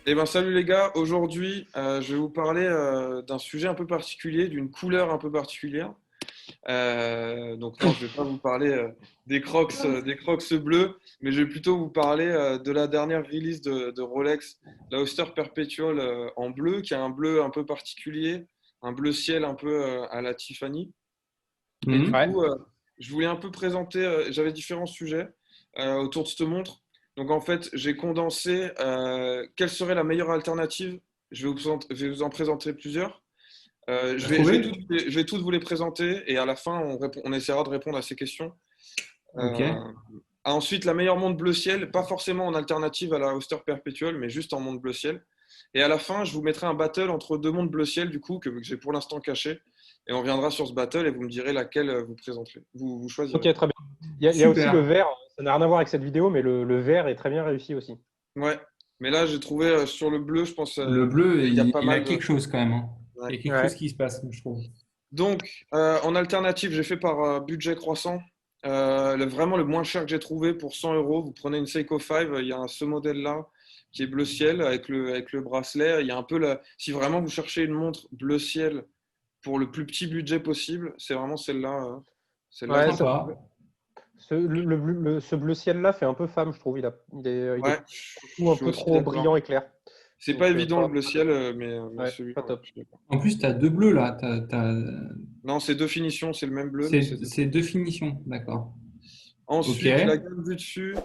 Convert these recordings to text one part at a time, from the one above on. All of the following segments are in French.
Eh ben, salut les gars, aujourd'hui je vais vous parler d'un sujet un peu particulier, d'une couleur un peu particulière. Donc non, je vais pas vous parler des Crocs bleus, mais je vais plutôt vous parler de la dernière release de Rolex, la Oyster Perpetual en bleu, qui a un bleu un peu particulier, un bleu ciel un peu à la Tiffany. Et du Mhm. coup, je voulais un peu présenter, j'avais différents sujets autour de cette montre. Donc en fait, j'ai condensé quelle serait la meilleure alternative. Je vais vous en présenter plusieurs. T'as trouvé? Je vais toutes vous les présenter et à la fin, on essaiera de répondre à ces questions. Ok. Euh, Ensuite, la meilleure montre bleu ciel, pas forcément en alternative à la Oyster Perpetual, mais juste en montre bleu ciel. Et à la fin, je vous mettrai un battle entre deux montres bleu ciel, du coup, que j'ai pour l'instant caché. Et on reviendra sur ce battle et vous me direz laquelle vous présenterez. Vous choisirez. Ok, très bien. Il y a aussi le Super. vert, ça n'a rien à voir avec cette vidéo, mais le vert est très bien réussi aussi. Ouais. Mais là, j'ai trouvé sur le bleu, je pense, Le bleu, il y a pas il a mal quelque de. chose quand même, hein. Ouais. Il y a quelque chose Ouais. qui se passe, je trouve. Donc, en alternative, j'ai fait par budget croissant. Vraiment le moins cher que j'ai trouvé pour 100 euros. Vous prenez une Seiko 5, il y a ce modèle-là qui est bleu ciel avec le bracelet. Il y a un peu si vraiment vous cherchez une montre bleu ciel pour le plus petit budget possible, c'est vraiment celle-là. Celle-là que Ouais, j'ai Sympa. trouvée. ce bleu ciel-là fait un peu femme, je trouve. Il est Ouais, pour le je coup un suis peu aussi trop d'accord. brillant et clair. C'est pas Donc, évident le bleu ciel, mais ouais, celui-là, pas ouais, top. je suis d'accord. En plus, tu as deux bleus là. Non, c'est deux finitions, c'est le même bleu, mais c'est C'est deux c'est deux finitions. finitions, d'accord. Ok. Ensuite, la gamme du dessus,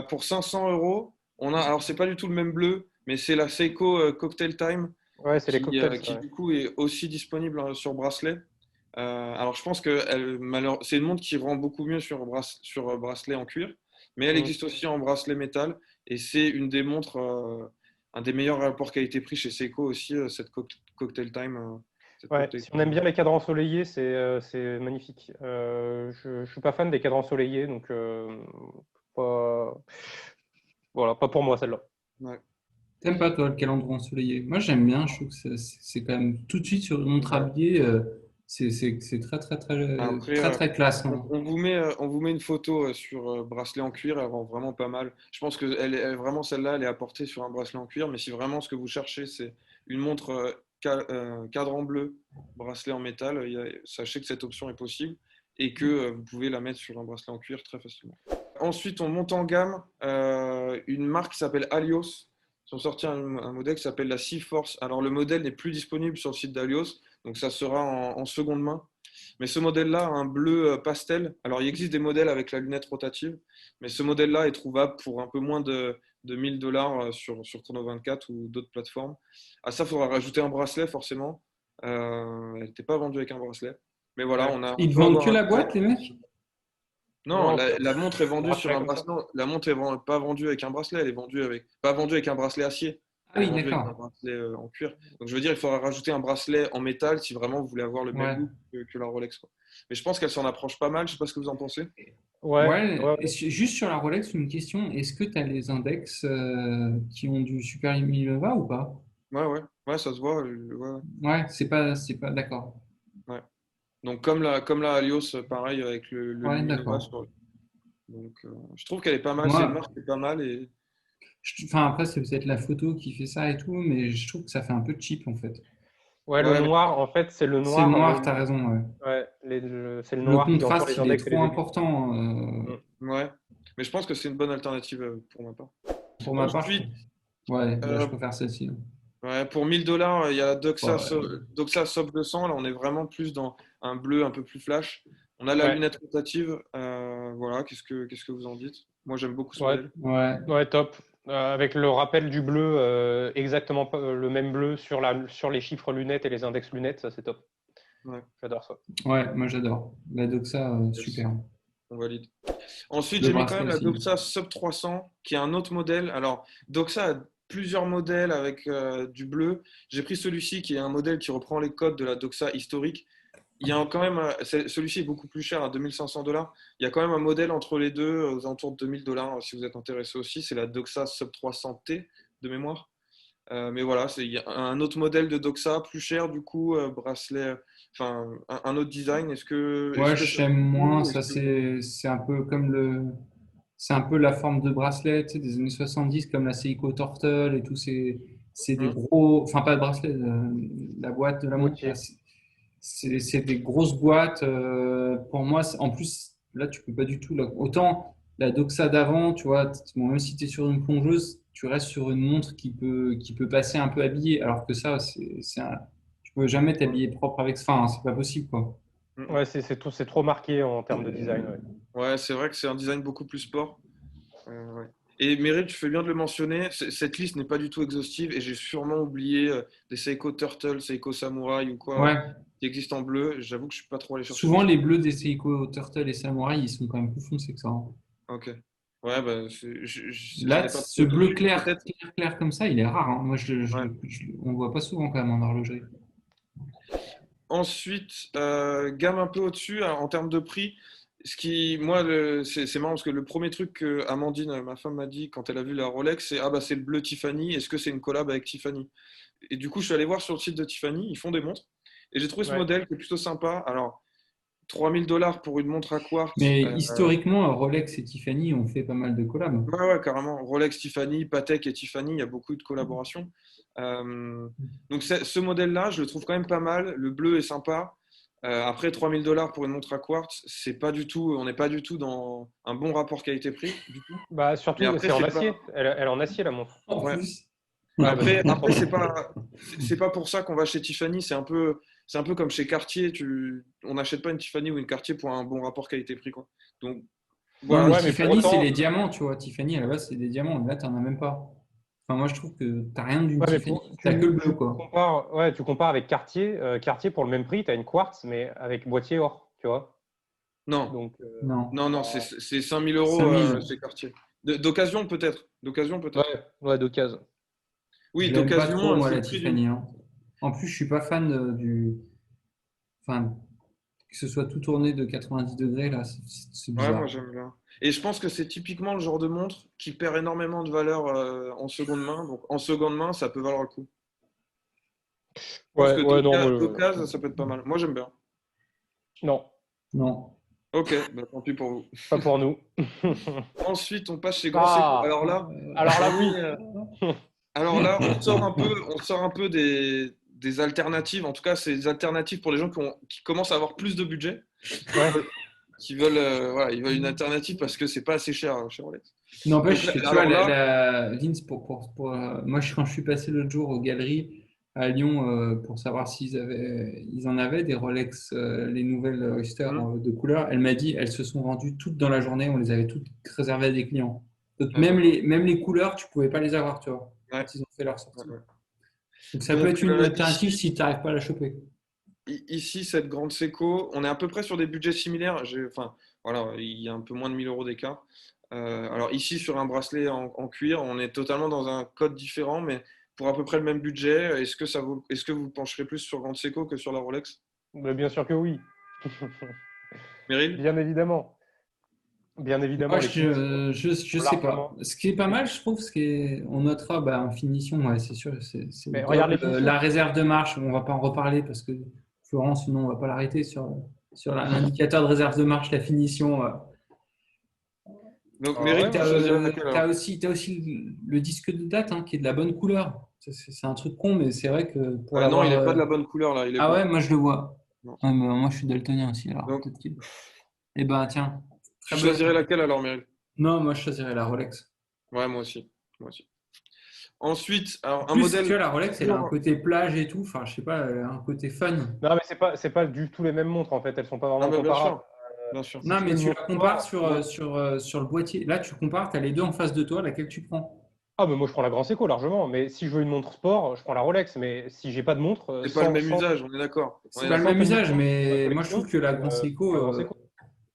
pour 500 euros, alors c'est pas du tout le même bleu, mais c'est la Seiko Cocktail Time Ouais, c'est les cocktails, ça, qui ouais. du coup est aussi disponible sur bracelet. Alors je pense que c'est une montre qui rend beaucoup mieux sur bracelet en cuir, mais elle Mm. existe aussi en bracelet métal et c'est une des montres, un des meilleurs rapports qualité-prix chez Seiko aussi, cette Cocktail Time. Cette Ouais, Cocktail si on aime Time. bien les cadrans ensoleillés, c'est magnifique. Je ne suis pas fan des cadrans ensoleillés, donc pas, voilà, pas pour moi celle-là. Ouais. T'aimes pas toi le calendrier ensoleillé? Moi, j'aime bien. Je trouve que c'est quand même tout de suite sur une montre Ouais. habillée. C'est très très très Après, très très classe, hein. on vous met une photo sur bracelet en cuir, elle rend vraiment pas mal. Je pense que vraiment celle-là, elle est apportée sur un bracelet en cuir, mais si vraiment ce que vous cherchez, c'est une montre cadran bleu, bracelet en métal, sachez que cette option est possible et que vous pouvez la mettre sur un bracelet en cuir très facilement. Ensuite, on monte en gamme, une marque qui s'appelle Alios. Ils ont sorti un modèle qui s'appelle la Sea Force. Alors le modèle n'est plus disponible sur le site d'Alios, donc ça sera en seconde main. Mais ce modèle-là a un bleu pastel. Alors, il existe des modèles avec la lunette rotative, mais ce modèle-là est trouvable pour un peu moins de 1000 dollars sur Chrono 24 ou d'autres plateformes. À ça, il faudra rajouter un bracelet, forcément. Elle n'était pas vendue avec un bracelet. Mais voilà, Ouais. Ils on te peut vendent avoir que un la design. boîte, les mecs? Non, Non, la montre est un vendue sur bracelet un comme ça. bracelet. La montre est pas vendue avec un bracelet, elle est vendue pas vendue avec un bracelet acier. Ah Elle est oui, vendue avec un d'accord. bracelet en cuir. Donc je veux dire, il faudra rajouter un bracelet en métal si vraiment vous voulez avoir le même Ouais. look que la Rolex, quoi. Mais je pense qu'elle s'en approche pas mal. Je sais pas ce que vous en pensez. Ouais, Ouais, ouais, et juste sur la Rolex, une question. Est-ce que tu as les index qui ont du Super Mileva ou pas? Ouais, ça se voit. Ouais, Ouais, c'est pas, d'accord. ouais. Donc comme la Alios, pareil avec le Ouais, Luminova d'accord. sur. Donc je trouve qu'elle est pas mal. C'est une Moi, marque qui est pas mal et enfin, après, c'est peut-être la photo qui fait ça et tout, mais je trouve que ça fait un peu cheap en fait. ouais, le ouais, mais noir, en fait, c'est le C'est le noir, noir, t'as raison, ouais. ouais, c'est le Le noir qui entoure contraste, les il est index et trop les aiguilles. important. Mm. ouais. Mais je pense que c'est une bonne alternative pour ma part. Pour ma part, Ensuite, ouais, bah, je euh, préfère celle-ci, hein. ouais, pour 1000 dollars, il y a la Ouais. Doxa Soft 200. Là, on est vraiment plus dans un bleu un peu plus flash. On a la Ouais, lunette rotative. Voilà, qu'est-ce que vous en dites? Moi, j'aime beaucoup ce ouais, modèle. Ouais. ouais, top. Avec le rappel du bleu, exactement le même bleu sur les chiffres lunettes et les index lunettes, ça c'est top. Ouais, J'adore ça. Ouais, moi j'adore. La Doxa, yes, super. on valide. Ensuite, Le j'ai mis quand bracelet même la aussi. Doxa Sub 300, qui est un autre modèle. Alors, Doxa a plusieurs modèles avec du bleu. J'ai pris celui-ci, qui est un modèle qui reprend les codes de la Doxa historique. Il y a quand même, celui-ci est beaucoup plus cher, à 2500 dollars. Il y a quand même un modèle entre les deux, aux alentours de 2000 dollars, si vous êtes intéressé aussi. C'est la Doxa Sub 300T de mémoire. Mais voilà, il y a un autre modèle de Doxa, plus cher du coup, bracelet, enfin un autre design. Ouais, Est-ce que ça j'aime moins. vous Ça, est-ce que vous- c'est un peu comme le. c'est un peu la forme de bracelet, tu sais, des années 70, comme la Seiko Turtle et tout. C'est des Hmm. gros, enfin pas de bracelet, la boîte de la montre. Boîtier. C'est des grosses boîtes. Pour moi, en plus, là, tu peux pas du tout. Autant la Doxa d'avant, tu vois, bon, même si tu es sur une plongeuse, tu restes sur une montre qui peut passer un peu habillée. Alors que ça, tu peux jamais t'habiller propre avec. Enfin, c'est pas possible, quoi. Ouais, c'est trop marqué en termes de design. Ouais. Ouais, c'est vrai que c'est un design beaucoup plus sport. Ouais. Et Meryl, tu fais bien de le mentionner, cette liste n'est pas du tout exhaustive et j'ai sûrement oublié des Seiko Turtle, Seiko Samurai ou quoi Ouais. qui existent en bleu. J'avoue que je suis pas trop allé chercher Souvent, dessus. les bleus des Seiko Turtle et Samurai, ils sont quand même plus foncés que ça, hein. Ok. Ouais, bah, j'en Là, ai pas ce trop bleu dessus. clair, Peut-être. clair, clair comme ça, il est rare, hein. Moi, Ouais. on le voit pas souvent quand même en horlogerie. Ensuite, gamme un peu au-dessus en termes de prix. Ce qui, moi, c'est marrant parce que le premier truc que Amandine, ma femme, m'a dit quand elle a vu la Rolex, c'est ah bah c'est le bleu Tiffany. Est-ce que c'est une collab avec Tiffany? Et du coup, je suis allé voir sur le site de Tiffany, ils font des montres. Et j'ai trouvé ce Ouais. modèle qui est plutôt sympa. Alors, $3000 pour une montre à quartz. Mais historiquement, Rolex et Tiffany ont fait pas mal de collabs. Ouais, ouais, carrément. Rolex, Tiffany, Patek et Tiffany, il y a beaucoup de collaborations. Euh, donc, ce modèle-là, je le trouve quand même pas mal. Le bleu est sympa. Après, $3000 pour une montre à quartz, c'est pas du tout, on n'est pas du tout dans un bon rapport qualité-prix, du tout. Bah, Mais surtout, après, c'est en c'est acier. pas. Elle est en acier, la montre. En Ouais. plus. Mais Ouais, bah, après, c'est pour ça. c'est pas pour ça qu'on va chez Tiffany. C'est un peu comme chez Cartier. On n'achète pas une Tiffany ou une Cartier pour un bon rapport qualité-prix, quoi. Donc, Non, mais voilà. Ouais, mais pour Tiffany, c'est les autant, diamants, tu vois. Tiffany, à la base, c'est des diamants. Là, tu n'en as même pas. Enfin, moi, je trouve que tu n'as rien d'une ouais, mais Tiffany. Tu n'as que le bleu, quoi. tu compares avec Cartier. Cartier, pour le même prix, tu as une quartz, mais avec boîtier or, tu vois. Non, Donc, Non. non, non, c'est 5000 euros 5000. chez Cartier. D'occasion, peut-être. D'occasion, peut-être. ouais, d'occasion. Oui, Je l'aime pas trop, d'occasion, moi, c'est la le prix d'une. Tiffany, hein. En plus, je suis pas fan Enfin, que ce soit tout tourné de 90 degrés, là, c'est Ouais, moi bizarre. j'aime bien. Et je pense que c'est typiquement le genre de montre qui perd énormément de valeur en seconde main. Donc en seconde main, ça peut valoir le coup. Je pense Ouais, que ouais, non, d'occasion, ça peut être pas mal. Moi j'aime bien. non, Non. Ok, bah, tant pis pour vous. pas pour nous. Ensuite, on passe chez Grand Seiko. Ah, alors là, On oui. est, alors là, on sort un peu des alternatives. En tout cas, c'est des alternatives pour les gens qui commencent à avoir plus de budget, Ouais. qui veulent, voilà, ils veulent une alternative parce que c'est pas assez cher chez Rolex. Donc N'empêche là, que tu vois, alors là, Vince, moi, quand je suis passé l'autre jour aux galeries à Lyon pour savoir ils en avaient des Rolex, les nouvelles Oyster hmm, de couleur, elle m'a dit elles se sont vendues toutes dans la journée, on les avait toutes réservées à des clients. Donc ah bah, même les couleurs, tu pouvais pas les avoir, tu vois, ouais, quand ils ont fait leur ouais, sortie. ouais. Donc ça peut Donc être une alternative ici, si tu n'arrives pas à la choper. ici, cette grande Seiko, on est à peu près sur des budgets similaires. Enfin, voilà, il y a un peu moins de 1000 euros d'écart. Alors ici, sur un bracelet en cuir, on est totalement dans un code différent, mais pour à peu près le même budget, est-ce que vous pencherez plus sur grande Seiko que sur la Rolex? Mais bien sûr que oui. Meryl? Bien évidemment. Bien Moi, évidemment, les finitions je sont sais pas. largement. Ce qui est pas mal, je trouve, on notera bah, en finition, ouais, c'est sûr, c'est le Mais top. regarde les finitions. La réserve de marche, on va pas en reparler parce que Florence, sinon on va pas l'arrêter sur l'indicateur de réserve de marche, la finition. Donc Ah Meryl, ouais, tu moi, choisirais laquelle alors? T'as aussi le disque de date hein, qui est de la bonne couleur. C'est un truc con, mais c'est vrai que pour Non, il l'avoir. n'est pas de la bonne couleur là, il est Ah ouais, blanc. moi je le vois. Non. Ouais, mais moi je suis daltonien aussi, alors Donc, peut-être qu'il. Eh ben tiens, tu très bonne. choisirais laquelle alors, Meryl? Non, moi je choisirais la Rolex. Ouais, moi aussi. Moi aussi. Ensuite, alors En un plus, tu modèle vois, la Rolex, elle a un toujours. côté plage et tout. Enfin, je sais pas, elle a un côté fun. Non, mais c'est pas du tout les mêmes montres en fait. Elles sont pas Ah vraiment bah bien comparables. sûr, bien sûr. Si Non, tu veux mais une tu montre la compares sport, moi. sur le boîtier. Là, tu compares, tu as les deux en face de toi, laquelle tu prends. Ah, mais moi je prends la Grand Seiko largement. Mais si je veux une montre sport, je prends la Rolex. Mais si j'ai pas de montre, C'est pas le même usage, on est d'accord. On C'est est pas le sans d'accord. même tenir usage, compte de ma mais moi je trouve collection, que la Grand je prends Seiko. la Grand Seiko.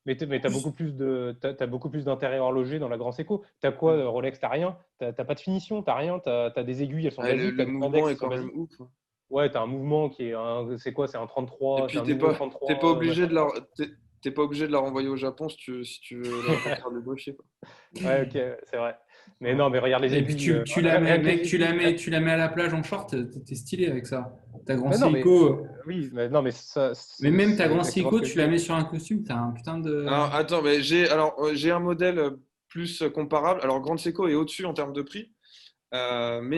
Mais t'as Plus- beaucoup plus t'as beaucoup plus d'intérêt horloger dans la Grand Seiko. T'as quoi, Rolex? T'as rien. T'as pas de finition, t'as rien. T'as des aiguilles, elles sont Ouais, basiques. le T'as des mouvement index, est ils sont quand même basiques. ouf. Ouais, t'as un mouvement qui est c'est quoi? C'est un Et 33, c'est puis un nouveau 33, machin. t'es pas obligé de la renvoyer au Japon si tu veux la faire lubrifier, quoi. Ouais, ok, c'est vrai. Mais Ouais. non, mais regarde les Et puis aiguilles. tu la mets, Rien que mec, les aiguilles. tu la mets à la plage en short, t'es stylé avec ça. Ta Grand Mais non, mais Seiko. oui, mais non, mais ça, Mais c'est même ta c'est Grand exactement ce Seiko, que je tu la dis. mets sur un costume, t'as un putain de. Alors attends, mais j'ai un modèle plus comparable. Alors, Grande Seiko est au-dessus en termes de prix, mais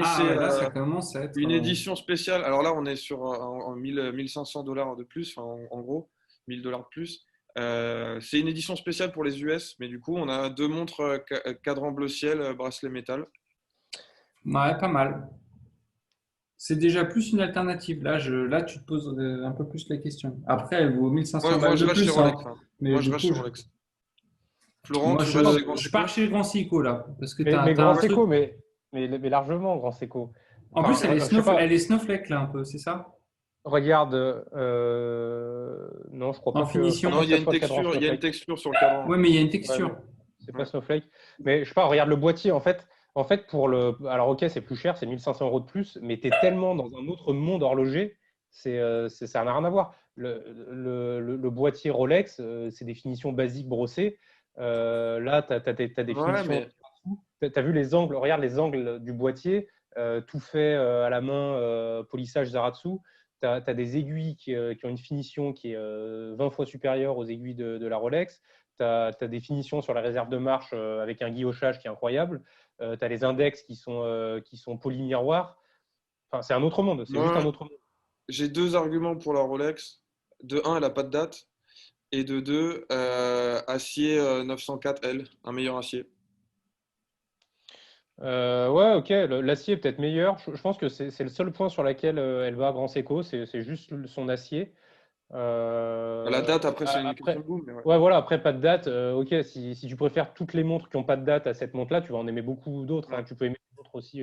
Ah c'est ouais, là, ça commence à être. une édition spéciale. Alors là, on est sur en 1500 $ de plus, enfin, en gros, 1000 $ de plus. C'est une édition spéciale pour les US, mais du coup, on a 2 montres cadran bleu ciel, bracelet métal. Ouais, pas mal. C'est déjà plus une alternative. Là, tu te poses un peu plus la question. Après, elle vaut 1500 Moi, balles je de reste chez plus, hein. Rolex, hein. Mais Moi, je du reste coup, chez Rolex. Florent, moi, tu restes chez Grand je pars Seiko? chez Grand Seiko là. Parce que tu Mais as, Grand un truc. Seiko, mais largement Grand Seiko. En plus, Enfin, je sais elle pas. est snowflake là un peu, c'est ça? Regarde, non, En je crois finition. pas Non, que ça soit le cadran il y a une Snowflake. texture sur le cadran. Ouais, mais il y a une Ouais, mais texture. c'est pas Ouais. Snowflake. Mais je sais pas, regarde le boîtier. En fait, pour le. Alors, ok, c'est plus cher, c'est 1500 € de plus, mais tu es tellement dans un autre monde horloger, ça n'a rien à voir. Le boîtier Rolex, c'est des finitions basiques brossées. Là, tu as des Ouais, finitions. mais Tu as vu les angles, regarde les angles du boîtier, tout fait à la main, polissage Zaratsu. Tu as des aiguilles qui ont une finition qui est 20 fois supérieure aux aiguilles de la Rolex. Tu as des finitions sur la réserve de marche avec un guillochage qui est incroyable. Tu as les index qui sont polymiroirs. Enfin, c'est un autre monde, c'est juste un moi, autre monde. j'ai 2 arguments pour la Rolex. De un, elle n'a pas de date. Et de deux, acier 904L, un meilleur acier. Ouais, ok, l'acier est peut-être meilleur. Je pense que c'est le seul point sur lequel elle va à Grand Seco, c'est juste son acier. La date, après, c'est une question Après, de goût, mais ouais. ouais, voilà, après, pas de date. Ok, si tu préfères toutes les montres qui n'ont pas de date à cette montre-là, tu vas en aimer beaucoup d'autres, hein. Ouais. Tu peux aimer d'autres aussi.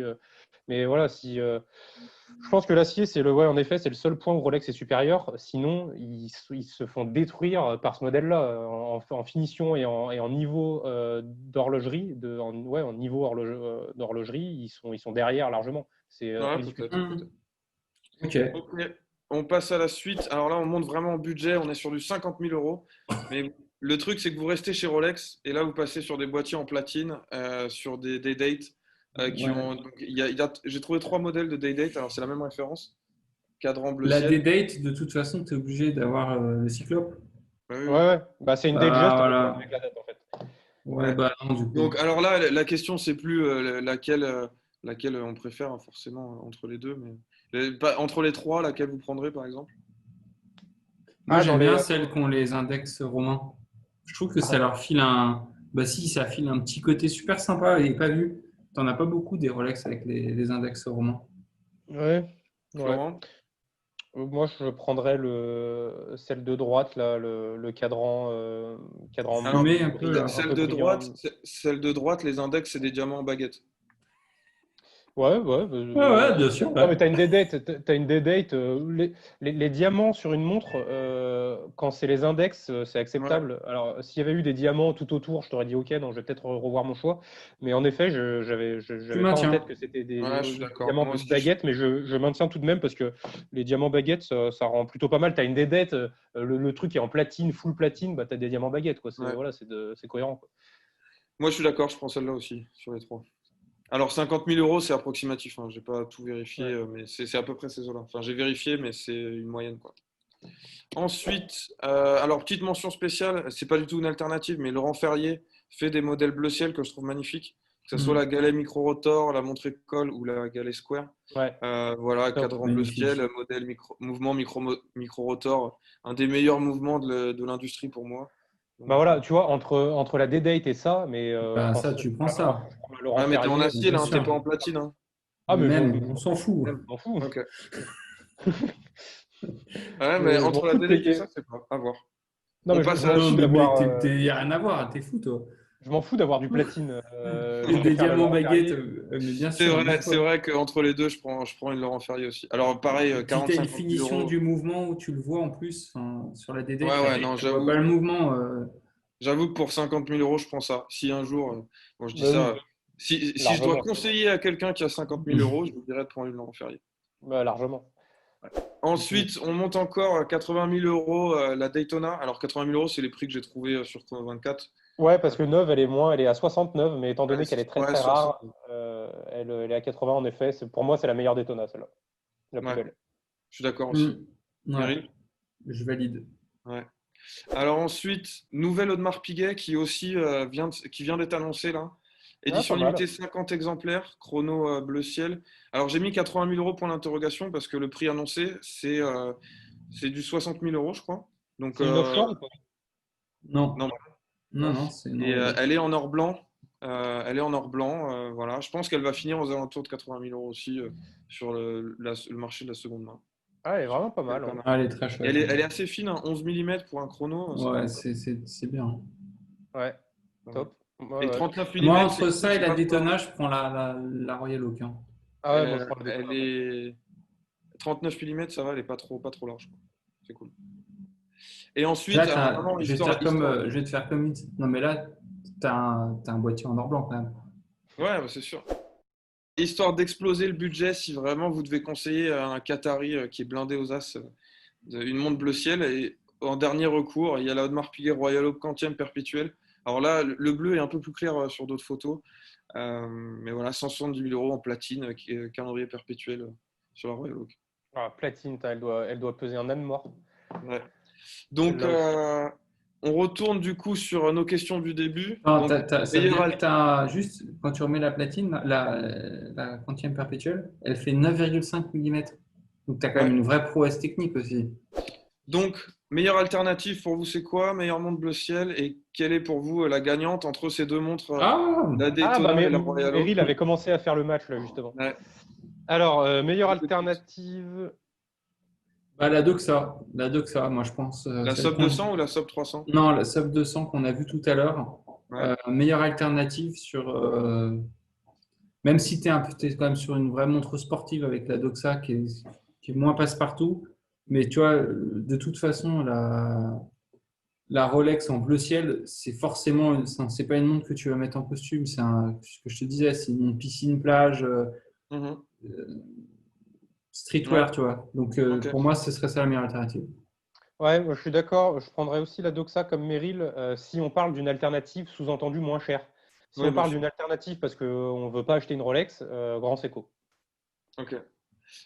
Mais voilà, je pense que l'acier, ouais, en effet, c'est le seul point où Rolex est supérieur. Sinon, ils se font détruire par ce modèle-là en finition et en niveau d'horlogerie. Ouais, en niveau d'horlogerie, ils sont derrière largement. C'est Ouais, indiscutable. peut-être, peut-être. Ok. Ok, on passe à la suite. Alors là, on monte vraiment en budget. On est sur du 50 000 euros. Mais le truc, c'est que vous restez chez Rolex et là, vous passez sur des boîtiers en platine, sur des dates qui Ouais. ont. Donc, j'ai trouvé 3 modèles de day-date. Alors, c'est la même référence. Cadran bleu La ciel. D-Date, de toute façon, tu es obligé d'avoir le cyclope. Ouais, oui, Ouais, oui. ouais. Bah, c'est une Ah, Datejust voilà. avec la date, en fait. Ouais, Ouais. bah non, du coup. Donc, alors là, la question, c'est plus laquelle on préfère, hein, forcément, entre les deux. Mais entre les trois, laquelle vous prendrez, par exemple? Moi, Ah, j'aime bien celles qui ont les index romains. Je trouve que ça Ah, leur file un. Bah, si, ça file un petit côté super sympa et pas vu. T'en as pas beaucoup des Rolex avec les index romains. ouais, ouais. Florent? Moi, je prendrais celle de droite, là, le cadran Alors, Fumé un peu, là. un peu brillant. celle de droite, les index, c'est des diamants en baguette. Ouais, ouais. Ouais, ouais, bien sûr, Non, ouais. mais tu as une D-Date. T'as une D-Date. Les diamants sur une montre, quand c'est les index, c'est Ouais, acceptable. Alors, s'il y avait eu des diamants tout autour, je t'aurais dit OK, non, je vais peut-être revoir mon choix. Mais en effet, Tu j'avais pas en tête maintiens. que c'était ouais, je suis des d'accord. diamants Moi aussi, baguettes, mais je maintiens tout de même parce que les diamants baguettes, ça rend plutôt pas mal. Tu as une D-Date, le truc est en platine, full platine, bah, tu as des diamants baguettes, quoi. ouais. Voilà, c'est cohérent, quoi. Moi, je suis d'accord, je prends celle-là aussi, sur les trois. Alors, 50 000 euros, c'est approximatif, hein. J'ai pas tout vérifié, Ouais. mais c'est à peu près ces eaux-là. Enfin, j'ai vérifié, mais c'est une moyenne, quoi. Ensuite, alors petite mention spéciale, c'est pas du tout une alternative, mais Laurent Ferrier fait des modèles bleu ciel que je trouve magnifiques, que ce soit la Hmm. Galet Micro Rotor, la montre école ou la Galet Square. Ouais, Voilà, top. cadran bleu ciel, Magnifique. modèle mouvement micro rotor, un des meilleurs mouvements de l'industrie pour moi. Bah Donc, voilà, tu vois, entre la D-Date et ça, mais Bah, ça, tu prends ça. je prends le Laurent ouais, mais t'es en Ferrier. acier Bien là, hein, t'es sûr. pas en platine, hein. Ah, mais Même, je on s'en fout. Même. m'en fous. Ok. Ouais, mais Je m'en entre la fous de DD et ça, payer. c'est pas. À voir. Non, On mais passe je à m'en la Non, fous suite. mais d'avoir y a rien à voir, t'es fou, toi. je m'en fous d'avoir du platine. Je Des préfère le diamants Laurent baguettes, Ferrier. mais bien C'est sûr, vrai, c'est amuse-toi. vrai qu'entre les deux, je prends une Laurent Ferrier aussi. Alors pareil, Et puis, tu as une 40-50 000 finition euros. du mouvement où tu le vois en plus. Enfin, sur la Ouais, DD, ouais, non, tu vois pas le mouvement. j'avoue que pour 50 000 euros, je prends ça. Si un jour, bon, je dis Bah oui, ça, si je dois largement. conseiller à quelqu'un qui a 50 000 euros, je lui dirais de prendre une Laurent Ferrier. Bah, largement. Ensuite, on monte encore à 80 000 euros la Daytona. Alors 80 000 euros, c'est les prix que j'ai trouvés sur Chrono24. Ouais, parce que neuve, elle est à 69, mais étant Ouais, donné qu'elle est très ouais, très rare, elle est à 80 en effet. Pour moi, c'est la meilleure Daytona, celle-là, la plus ouais, belle. je suis d'accord aussi. Hmm. Ouais, Meryl? je valide. Ouais. Alors ensuite, nouvelle Audemars Piguet qui aussi qui vient d'être annoncée là. Ah, Édition pas mal. limitée 50 exemplaires, chrono bleu ciel. Alors j'ai mis 80 000 euros pour l'interrogation parce que le prix annoncé c'est du 60 000 euros je crois. Donc C'est une offshore ou pas? Non, non. non, non, c'est Et non. elle est en or blanc. Elle est en or blanc. Voilà. Je pense qu'elle va finir aux alentours de 80 000 euros aussi sur le marché de la seconde main. Ah, elle est vraiment pas Elle est mal, pas hein. mal. Ah, elle est très Et chouette. elle est assez fine, hein, 11 mm pour un chrono. Ça va Ouais, encore. c'est bien. Ouais, Pas mal. top. Ouais, Et ouais. 39 Moi, mm, entre ça et c'est la pas trop. Daytona, je prends la Royal Oak, hein. Ah ouais, moi je prends la Elle Daytona. est 39 mm, ça va, elle est pas trop large, quoi. C'est cool. Et ensuite, Là, alors vraiment, je vais te faire histoire. je vais te faire comme non, mais là, t'as un boîtier en or blanc quand même. Ouais, bah, c'est sûr. Histoire d'exploser le budget, si vraiment vous devez conseiller un Qatari qui est blindé aux as, une montre bleu ciel. Et en dernier recours, il y a la Audemars Piguet Royal Oak quantième perpétuel. Alors là, le bleu est un peu plus clair sur d'autres photos. Mais voilà, 170 000 euros en platine, calendrier perpétuel sur la Royal Oak. Ah, platine, elle doit peser un âne mort. Ouais. Donc, Celle-là aussi. on retourne du coup sur nos questions du début. Non, Donc, ça veut meilleur dire que alt- tu as juste, quand tu remets la platine, la quantième perpétuelle, elle fait 9,5 mm. Donc, tu as quand même ouais. une vraie prouesse technique aussi. Donc, meilleure alternative pour vous, c'est quoi? Meilleure montre bleu ciel. Et quelle est pour vous la gagnante entre ces deux montres, Ah! la Ah, bah, Daytona et la Royal Oak? Meryl avait commencé à faire le match, là, justement. Ouais. Alors, meilleure alternative. Bah, la Doxa, moi je pense, La celle Sub qu'on 200 ou la Sub 300? non, la Sub 200 qu'on a vue tout à l'heure, Ouais. meilleure alternative même si t'es quand même sur une vraie montre sportive avec la Doxa qui est moins passe-partout, mais tu vois, de toute façon, la Rolex en bleu ciel, c'est pas une montre que tu vas mettre en costume, ce que je te disais, c'est une montre piscine, plage, Mhm. Ouais. streetwear, tu vois. Donc Ok. pour moi, ce serait ça la meilleure alternative. Ouais, moi, je suis d'accord. Je prendrais aussi la Doxa comme Meryl si on parle d'une alternative sous-entendu moins chère. Si Ouais, on bien parle sûr. d'une alternative parce qu'on ne veut pas acheter une Rolex, Grand Seiko. Ok.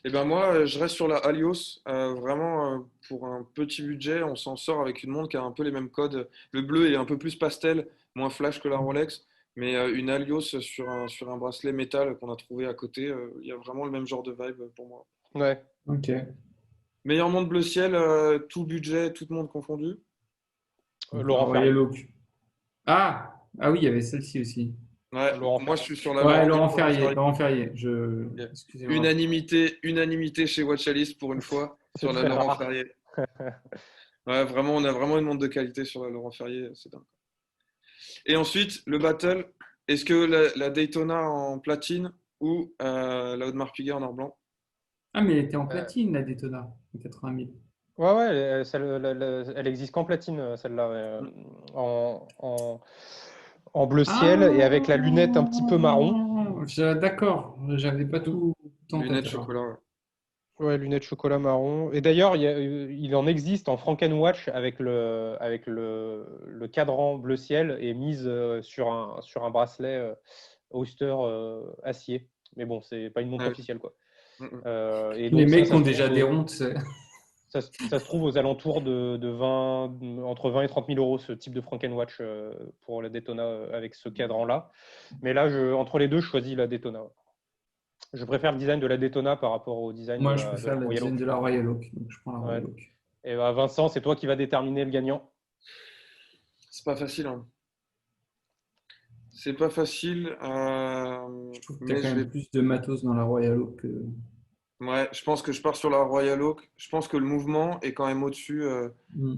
Et ben moi, je reste sur la Halios. Vraiment, pour un petit budget, on s'en sort avec une montre qui a un peu les mêmes codes. Le bleu est un peu plus pastel, moins flash que la Rolex. Mais une Halios sur un bracelet métal qu'on a trouvé à côté, il y a vraiment le même genre de vibe pour moi. Ouais, Ok. Meilleure montre bleu ciel, tout budget, toute montre confondue. Donc la Laurent Royal Ferrier. Oak. Ah oui, il y avait celle-ci aussi. Ouais, Laurent moi je Ferrier. suis sur la Ouais, Laurent, Laurent Laurent Ferrier. Ferrier. Laurent Ferrier. Ok. Excusez-moi. Unanimité chez Watchalis pour une fois C'est sur la très Laurent rare. Ferrier. Ouais, vraiment, on a vraiment une montre de qualité sur la Laurent Ferrier, c'est dingue. Et ensuite, le battle, est-ce que la Daytona en platine ou la Audemars Piguet en or blanc? Ah, mais elle était en Euh, platine, la Daytona, en 80 000. ouais, ouais, elle existe qu'en platine, celle-là, Hmm. en bleu ciel et Ah, avec la lunette un petit peu marron. d'accord. J'avais pas Lu- tout en tête Lunettes alors. chocolat, ouais. Ouais, lunettes chocolat marron. Et d'ailleurs, il en existe en Frankenwatch avec le cadran bleu ciel et mise sur un bracelet Oyster acier. Mais bon, c'est pas une montre Ouais. officielle, quoi. Hmm, hmm. Et Les donc ça, mecs ont déjà des rondes. ça se trouve aux alentours de 20, entre 20 et 30 000 euros, ce type de Frankenwatch pour la Daytona avec ce cadran-là. Mais là, entre les deux, je choisis la Daytona. Je préfère le design de la Daytona par rapport au design Moi, je de la préfère la Royal design Oak. de la Royal Oak. Donc, je prends la Ouais. Royal Oak. Et Vincent, c'est toi qui vas déterminer le gagnant. C'est pas facile, hein. C'est pas facile, Je trouve que tu as mais quand je même vais. plus de matos dans la Royal Oak que. Ouais, je pense que je pars sur la Royal Oak. Je pense que le mouvement est quand même au-dessus, Hmm.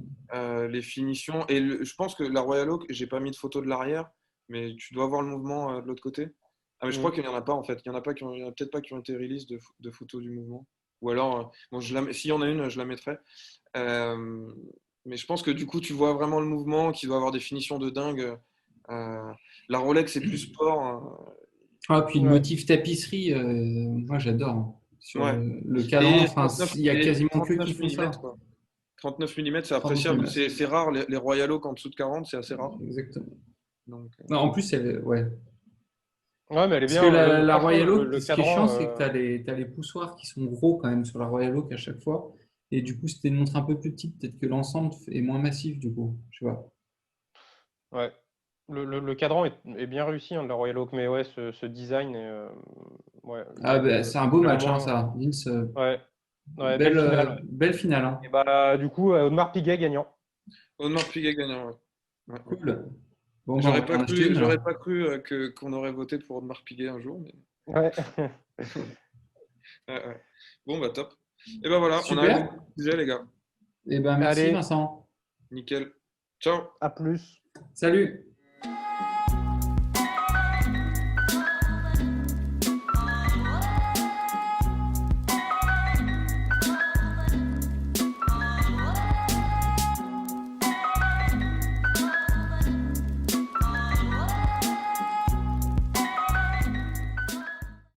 les finitions. Et je pense que la Royal Oak, j'ai pas mis de photo de l'arrière, mais tu dois voir le mouvement de l'autre côté. Ah, mais je crois Mm. qu'il n'y en a pas en fait. Il y en a peut-être pas qui ont été release de photos du mouvement. Ou alors, bon, s'il y en a une, je la mettrai. Euh, mais je pense que du coup, tu vois vraiment le mouvement, qui doit avoir des finitions de dingue. Euh, la Rolex, c'est plus sport, hein. Ah, puis le Ouais. motif tapisserie, moi j'adore, hein. Sur Ouais. le cadran, enfin, il y a Et quasiment que qui 39 font ça. mm, quoi. 39 mm, c'est 39 appréciable. mm. C'est rare, les Royal Oak en dessous de 40, c'est assez rare. Exactement. Donc, Non, en plus, ouais. Ouais, mais elle est Parce que bien. la Franchement, Royal Oak, le ce qui est chiant, cadran. c'est que tu as les poussoirs qui sont gros quand même sur la Royal Oak à chaque fois. Et du coup, c'était une montre un peu plus petite. Peut-être que l'ensemble est moins massif, du coup. Je sais pas. Ouais. Le cadran est bien réussi hein, de la Royal Oak, mais ouais, ce design, ouais, Ah, bah, c'est un beau match, hein, néanmoins, ça. Vince, ouais, ouais, belle finale. Ouais. belle finale, hein. Et bah, du coup, Audemars Piguet gagnant. Audemars Piguet gagnant, ouais. Ouais, ouais. Cool. Bon, bah, on va en acheter une J'aurais alors. pas cru qu'on aurait voté pour Audemars Piguet un jour, mais Ouais. ouais, ouais. Bon, bah top. Et ben voilà, on arrive au bout Super. du sujet, les gars. Et ben, merci, Allez, Vincent. Nickel. Ciao. à plus. Salut.